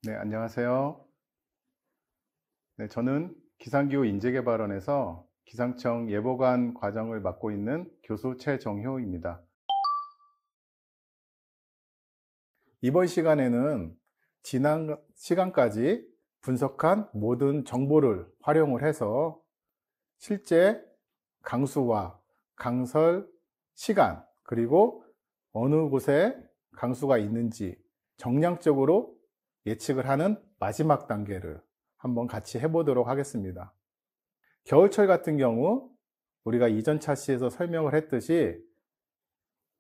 네, 안녕하세요. 네, 저는 기상기후 인재개발원에서 기상청 예보관 과정을 맡고 있는 교수 최정효입니다. 이번 시간에는 지난 시간까지 분석한 모든 정보를 활용을 해서 실제 강수와 강설 시간, 그리고 어느 곳에 강수가 있는지 정량적으로 예측을 하는 마지막 단계를 한번 같이 해보도록 하겠습니다. 겨울철 같은 경우 우리가 이전 차시에서 설명을 했듯이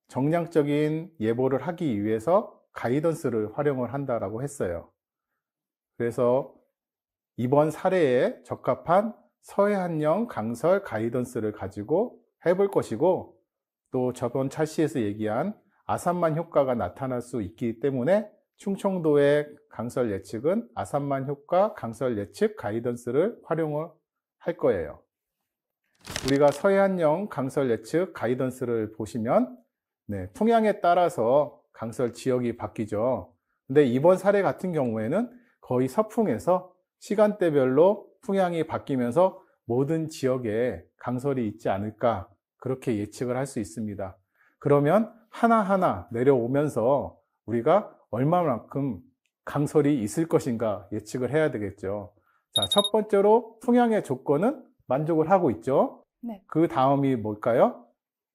정량적인 예보를 하기 위해서 가이던스를 활용을 한다라고 했어요. 그래서 이번 사례에 적합한 서해안형 강설 가이던스를 가지고 해볼 것이고, 또 저번 차시에서 얘기한 아산만 효과가 나타날 수 있기 때문에 충청도의 강설 예측은 아산만 효과 강설 예측 가이던스를 활용을 할 거예요. 우리가 서해안형 강설 예측 가이던스를 보시면 풍향에 따라서 강설 지역이 바뀌죠. 근데 이번 사례 같은 경우에는 거의 서풍에서 시간대별로 풍향이 바뀌면서 모든 지역에 강설이 있지 않을까, 그렇게 예측을 할 수 있습니다. 그러면 하나하나 내려오면서 우리가 얼마만큼 강설이 있을 것인가 예측을 해야 되겠죠. 자, 첫 번째로 풍향의 조건은 만족을 하고 있죠. 네. 그 다음이 뭘까요?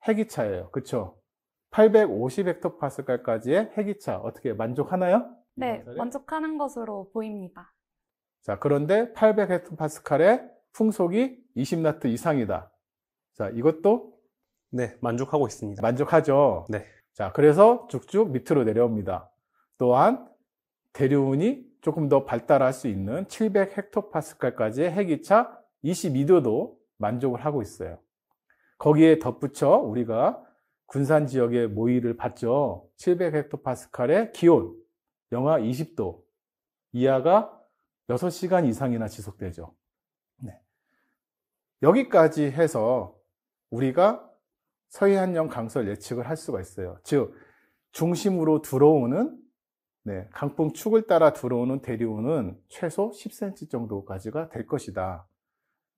해기차예요. 그쵸? 850헥토파스칼까지의 해기차 어떻게 만족하나요? 네, 만족하는 것으로 보입니다. 자, 그런데 800헥토파스칼의 풍속이 20나트 이상이다. 자, 이것도 네, 만족하고 있습니다. 만족하죠. 네. 자, 그래서 쭉쭉 밑으로 내려옵니다. 또한 대류운이 조금 더 발달할 수 있는 700헥토파스칼까지의 해기차 22도도 만족을 하고 있어요. 거기에 덧붙여 우리가 군산 지역의 모의를 봤죠. 700헥토파스칼의 기온 영하 20도 이하가 6시간 이상이나 지속되죠. 네. 여기까지 해서 우리가 서해안형 강설 예측을 할 수가 있어요. 즉 중심으로 들어오는 강풍 축을 따라 들어오는 대류운은 최소 10cm 정도까지가 될 것이다.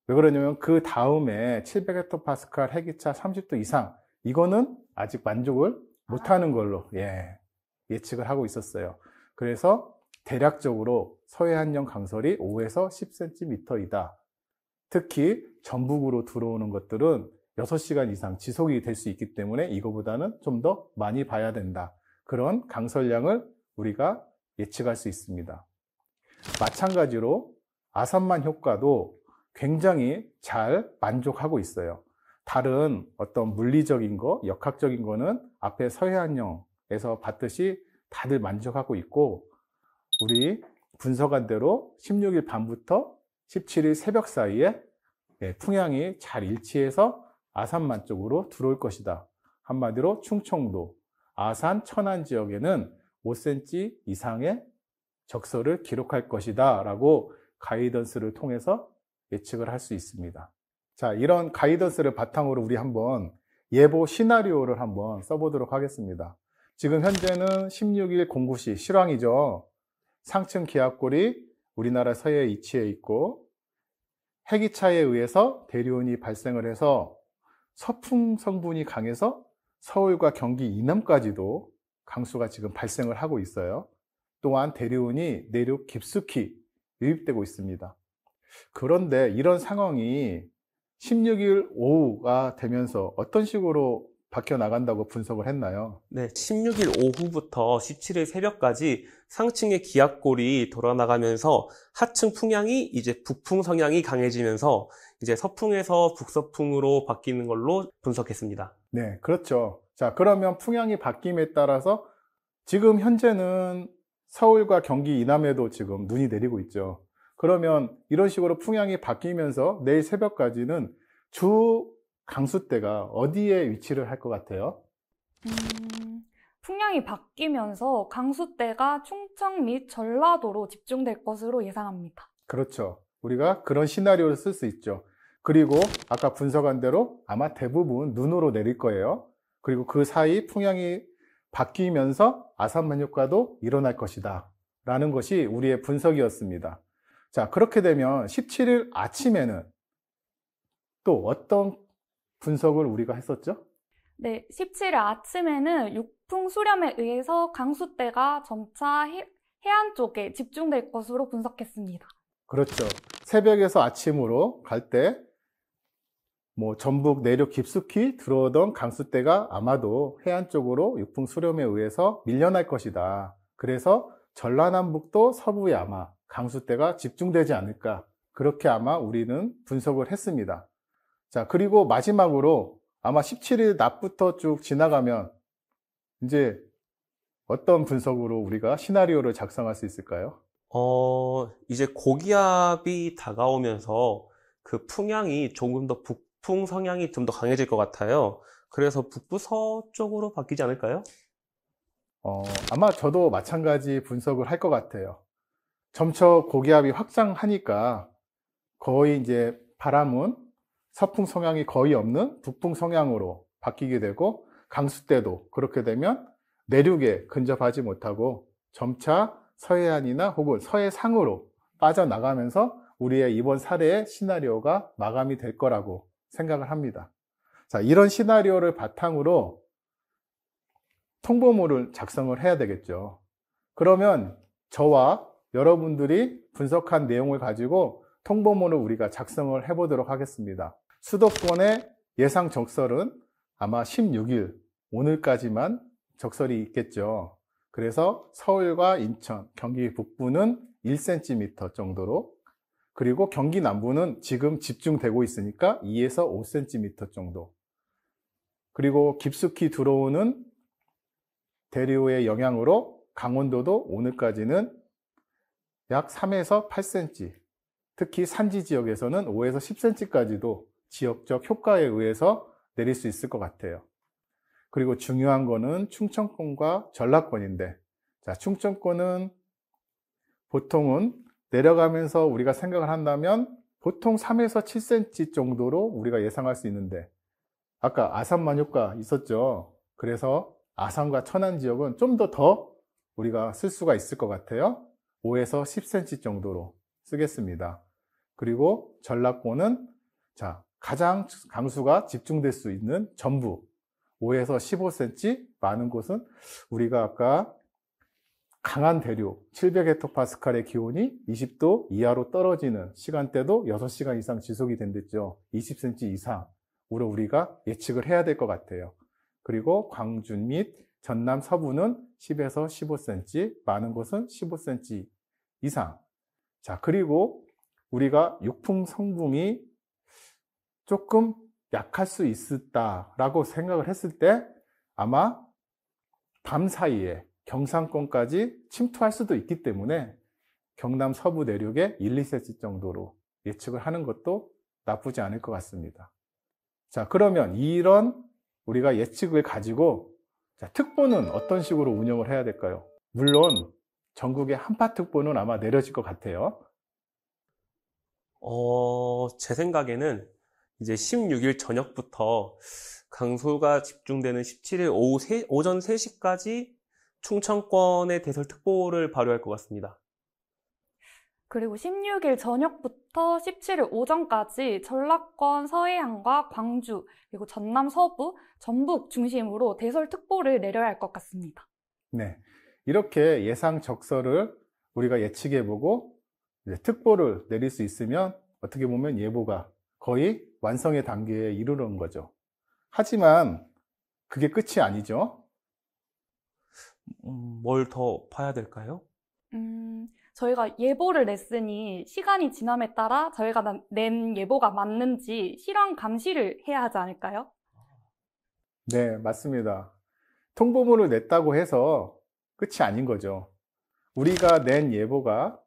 왜 그러냐면 그 다음에 700헥토파스칼 해기차 30도 이상, 이거는 아직 만족을 못하는 걸로 예측을 하고 있었어요. 그래서 대략적으로 서해안형 강설이 5에서 10cm이다. 특히 전북으로 들어오는 것들은 6시간 이상 지속이 될 수 있기 때문에 이거보다는 좀 더 많이 봐야 된다. 그런 강설량을 우리가 예측할 수 있습니다. 마찬가지로 아산만 효과도 굉장히 잘 만족하고 있어요. 다른 어떤 물리적인 거, 역학적인 거는 앞에 서해안형에서 봤듯이 다들 만족하고 있고, 우리 분석한 대로 16일 밤부터 17일 새벽 사이에 풍향이 잘 일치해서 아산만 쪽으로 들어올 것이다. 한마디로 충청도, 아산, 천안 지역에는 5cm 이상의 적설을 기록할 것이다 라고 가이던스를 통해서 예측을 할 수 있습니다. 자, 이런 가이던스를 바탕으로 우리 한번 예보 시나리오를 한번 써보도록 하겠습니다. 지금 현재는 16일 09시 실황이죠. 상층 기압골이 우리나라 서해에 위치해 있고 해기차에 의해서 대류운이 발생을 해서 서풍 성분이 강해서 서울과 경기 이남까지도 강수가 지금 발생을 하고 있어요. 또한 대류운이 내륙 깊숙이 유입되고 있습니다. 그런데 이런 상황이 16일 오후가 되면서 어떤 식으로 바뀌어 나간다고 분석을 했나요? 네, 16일 오후부터 17일 새벽까지 상층의 기압골이 돌아나가면서 하층 풍향이 이제 북풍 성향이 강해지면서 이제 서풍에서 북서풍으로 바뀌는 걸로 분석했습니다. 네, 그렇죠. 자, 그러면 풍향이 바뀜에 따라서 지금 현재는 서울과 경기 이남에도 지금 눈이 내리고 있죠. 그러면 이런 식으로 풍향이 바뀌면서 내일 새벽까지는 주 강수대가 어디에 위치를 할 것 같아요? 풍향이 바뀌면서 강수대가 충청 및 전라도로 집중될 것으로 예상합니다. 그렇죠. 우리가 그런 시나리오를 쓸 수 있죠. 그리고 아까 분석한 대로 아마 대부분 눈으로 내릴 거예요. 그리고 그 사이 풍향이 바뀌면서 아산만 효과도 일어날 것이다 라는 것이 우리의 분석이었습니다. 자, 그렇게 되면 17일 아침에는 또 어떤 분석을 우리가 했었죠? 네, 17일 아침에는 육풍 수렴에 의해서 강수대가 점차 해안 쪽에 집중될 것으로 분석했습니다. 그렇죠. 새벽에서 아침으로 갈 때 전북 내륙 깊숙이 들어오던 강수대가 아마도 해안 쪽으로 육풍 수렴에 의해서 밀려날 것이다. 그래서 전라남북도 서부에 아마 강수대가 집중되지 않을까. 그렇게 아마 우리는 분석을 했습니다. 자, 그리고 마지막으로 아마 17일 낮부터 쭉 지나가면 이제 어떤 분석으로 우리가 시나리오를 작성할 수 있을까요? 이제 고기압이 다가오면서 그 풍향이 조금 더 북풍 성향이 좀 더 강해질 것 같아요. 그래서 북부 서쪽으로 바뀌지 않을까요? 아마 저도 마찬가지 분석을 할 것 같아요. 점차 고기압이 확장하니까 거의 이제 바람은 서풍 성향이 거의 없는 북풍 성향으로 바뀌게 되고 강수대도 그렇게 되면 내륙에 근접하지 못하고 점차 서해안이나 혹은 서해상으로 빠져나가면서 우리의 이번 사례의 시나리오가 마감이 될 거라고 생각을 합니다. 자, 이런 시나리오를 바탕으로 통보물을 작성을 해야 되겠죠. 그러면 저와 여러분들이 분석한 내용을 가지고 통보물을 우리가 작성을 해보도록 하겠습니다. 수도권의 예상 적설은 아마 16일, 오늘까지만 적설이 있겠죠. 그래서 서울과 인천, 경기 북부는 1cm 정도로, 그리고 경기 남부는 지금 집중되고 있으니까 2에서 5cm 정도. 그리고 깊숙이 들어오는 대류의 영향으로 강원도도 오늘까지는 약 3에서 8cm, 특히 산지 지역에서는 5에서 10cm까지도 지역적 효과에 의해서 내릴 수 있을 것 같아요. 그리고 중요한 거는 충청권과 전라권인데, 자, 충청권은 보통은 내려가면서 우리가 생각을 한다면 보통 3에서 7cm 정도로 우리가 예상할 수 있는데, 아까 아산만 효과 있었죠. 그래서 아산과 천안 지역은 좀 더 우리가 쓸 수가 있을 것 같아요. 5에서 10cm 정도로 쓰겠습니다. 그리고 전라권은 자, 가장 강수가 집중될 수 있는 전북 5에서 15cm, 많은 곳은 우리가 아까 강한 대류 700헥토파스칼의 기온이 20도 이하로 떨어지는 시간대도 6시간 이상 지속이 된댔죠. 20cm 이상으로 우리가 예측을 해야 될 것 같아요. 그리고 광주 및 전남 서부는 10에서 15cm, 많은 곳은 15cm 이상. 자, 그리고 우리가 육풍 성붕이 조금 약할 수 있다라고 생각을 했을 때 아마 밤 사이에 경상권까지 침투할 수도 있기 때문에 경남 서부 내륙에 1, 2cm 정도로 예측을 하는 것도 나쁘지 않을 것 같습니다. 자, 그러면 이런 우리가 예측을 가지고 자, 특보는 어떤 식으로 운영을 해야 될까요? 물론 전국의 한파특보는 아마 내려질 것 같아요. 제 생각에는 이제 16일 저녁부터 강수가 집중되는 17일 오전 3시까지 충청권의 대설특보를 발효할 것 같습니다. 그리고 16일 저녁부터 17일 오전까지 전라권 서해안과 광주, 그리고 전남 서부, 전북 중심으로 대설특보를 내려야 할 것 같습니다. 네, 이렇게 예상 적설을 우리가 예측해보고 특보를 내릴 수 있으면 어떻게 보면 예보가 거의 완성의 단계에 이르는 거죠. 하지만 그게 끝이 아니죠. 뭘 더 봐야 될까요? 저희가 예보를 냈으니 시간이 지남에 따라 저희가 낸 예보가 맞는지 실황 감시를 해야 하지 않을까요? 네, 맞습니다. 통보물을 냈다고 해서 끝이 아닌 거죠. 우리가 낸 예보가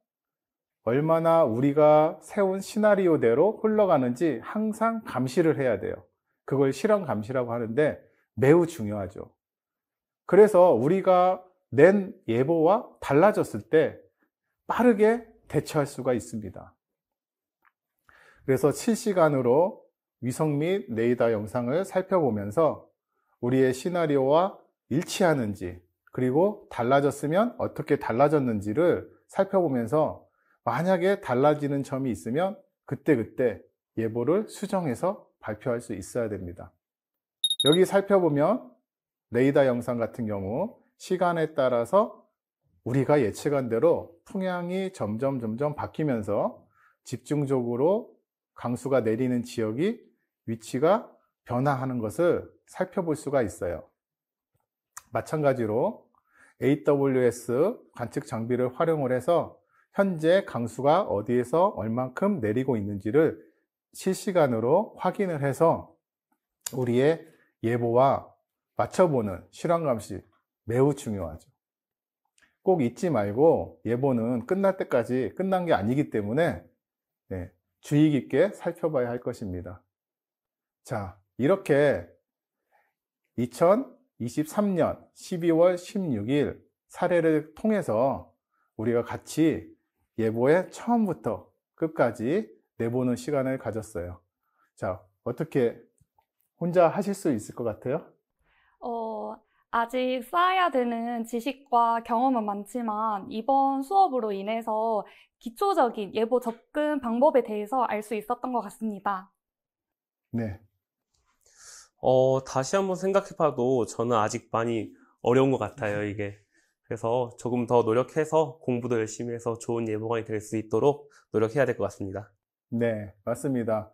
얼마나 우리가 세운 시나리오대로 흘러가는지 항상 감시를 해야 돼요. 그걸 실황 감시라고 하는데 매우 중요하죠. 그래서 우리가 낸 예보와 달라졌을 때 빠르게 대처할 수가 있습니다. 그래서 실시간으로 위성 및 레이더 영상을 살펴보면서 우리의 시나리오와 일치하는지 그리고 달라졌으면 어떻게 달라졌는지를 살펴보면서 만약에 달라지는 점이 있으면 그때그때 예보를 수정해서 발표할 수 있어야 됩니다. 여기 살펴보면 레이더 영상 같은 경우 시간에 따라서 우리가 예측한 대로 풍향이 점점 바뀌면서 집중적으로 강수가 내리는 지역이 위치가 변화하는 것을 살펴볼 수가 있어요. 마찬가지로 AWS 관측 장비를 활용을 해서 현재 강수가 어디에서 얼만큼 내리고 있는지를 실시간으로 확인을 해서 우리의 예보와 맞춰보는 실황감시 매우 중요하죠. 꼭 잊지 말고 예보는 끝날 때까지 끝난 게 아니기 때문에 주의 깊게 살펴봐야 할 것입니다. 자, 이렇게 2023년 12월 16일 사례를 통해서 우리가 같이 예보의 처음부터 끝까지 내보는 시간을 가졌어요. 자, 어떻게 혼자 하실 수 있을 것 같아요? 아직 쌓아야 되는 지식과 경험은 많지만 이번 수업으로 인해서 기초적인 예보 접근 방법에 대해서 알 수 있었던 것 같습니다. 네. 다시 한번 생각해봐도 저는 아직 많이 어려운 것 같아요, 이게. 그래서 조금 더 노력해서 공부도 열심히 해서 좋은 예보관이 될 수 있도록 노력해야 될 것 같습니다. 네, 맞습니다.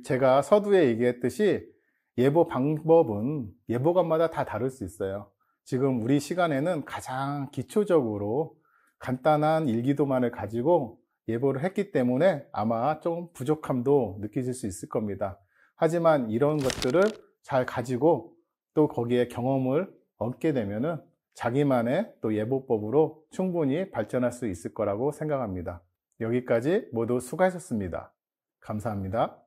제가 서두에 얘기했듯이 예보 방법은 예보관마다 다 다를 수 있어요. 지금 우리 시간에는 가장 기초적으로 간단한 일기도만을 가지고 예보를 했기 때문에 아마 좀 부족함도 느끼실 수 있을 겁니다. 하지만 이런 것들을 잘 가지고 또 거기에 경험을 얻게 되면은 자기만의 또 예보법으로 충분히 발전할 수 있을 거라고 생각합니다. 여기까지 모두 수고하셨습니다. 감사합니다.